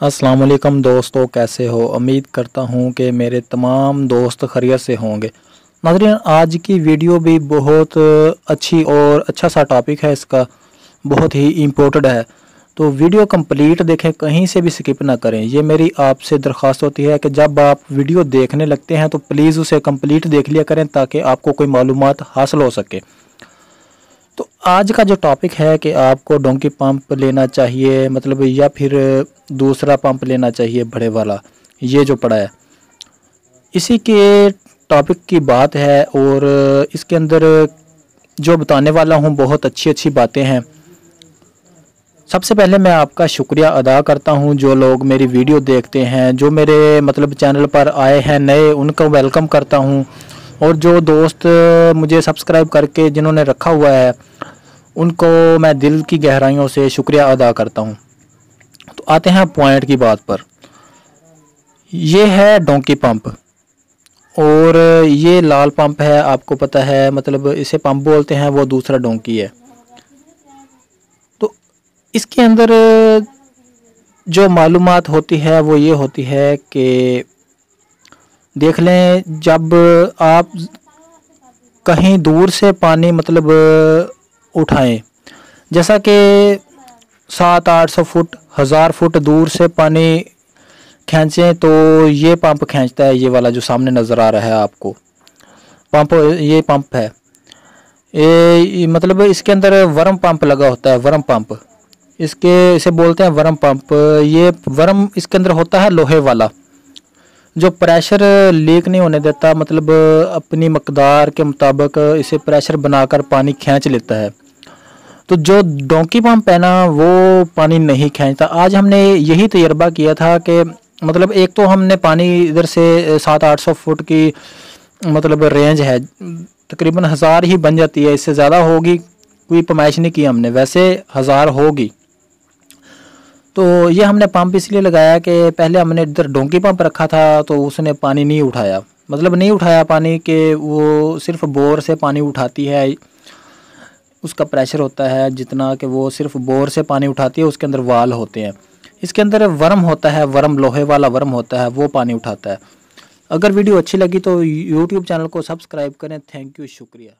अस्सलाम वालेकुम दोस्तों, कैसे हो। उम्मीद करता हूँ कि मेरे तमाम दोस्त खैरियत से होंगे। नाज़रीन, आज की वीडियो भी बहुत अच्छी और अच्छा सा टॉपिक है, इसका बहुत ही इम्पोर्टेंट है, तो वीडियो कंप्लीट देखें, कहीं से भी स्किप ना करें। ये मेरी आपसे दरख्वास्त होती है कि जब आप वीडियो देखने लगते हैं तो प्लीज़ उसे कंप्लीट देख लिया करें ताकि आपको कोई मालूमात हासिल हो सके। तो आज का जो टॉपिक है कि आपको डोंकी पंप लेना चाहिए मतलब या फिर दूसरा पंप लेना चाहिए बड़े वाला, ये जो पड़ा है इसी के टॉपिक की बात है। और इसके अंदर जो बताने वाला हूँ बहुत अच्छी अच्छी बातें हैं। सबसे पहले मैं आपका शुक्रिया अदा करता हूँ जो लोग मेरी वीडियो देखते हैं, जो मेरे मतलब चैनल पर आए हैं नए, उनको वेलकम करता हूँ। और जो दोस्त मुझे सब्सक्राइब करके जिन्होंने रखा हुआ है उनको मैं दिल की गहराइयों से शुक्रिया अदा करता हूँ। तो आते हैं पॉइंट की बात पर। ये है डोंकी पंप और ये लाल पंप है, आपको पता है, मतलब इसे पंप बोलते हैं, वो दूसरा डोंकी है। तो इसके अंदर जो मालूमात होती है वो ये होती है कि देख लें, जब आप कहीं दूर से पानी मतलब उठाएं, जैसा कि 700-800 फुट 1000 फुट दूर से पानी खींचें, तो ये पंप खींचता है। ये वाला जो सामने नज़र आ रहा है आपको पंप, ये पंप है। ये मतलब इसके अंदर वर्म पंप लगा होता है, वर्म पंप इसे बोलते हैं वर्म पंप। ये वर्म इसके अंदर होता है लोहे वाला, जो प्रेशर लीक नहीं होने देता, मतलब अपनी मकदार के मुताबिक इसे प्रेशर बनाकर पानी खींच लेता है। तो जो डोंकी पंप है ना, वो पानी नहीं खींचता। आज हमने यही तजर्बा किया था कि मतलब एक तो हमने पानी इधर से 700-800 फुट की मतलब रेंज है, तकरीबन 1000 ही बन जाती है, इससे ज़्यादा होगी, कोई पैमाइश नहीं की हमने, वैसे 1000 होगी। तो ये हमने पंप इसलिए लगाया कि पहले हमने इधर डोंकी पंप रखा था तो उसने पानी नहीं उठाया, मतलब नहीं उठाया पानी के, वो सिर्फ बोर से पानी उठाती है, उसका प्रेशर होता है जितना कि वो सिर्फ बोर से पानी उठाती है। उसके अंदर वाल होते हैं, इसके अंदर वर्म होता है, वर्म लोहे वाला वर्म होता है, वो पानी उठाता है। अगर वीडियो अच्छी लगी तो यूट्यूब चैनल को सब्सक्राइब करें। थैंक यू, शुक्रिया।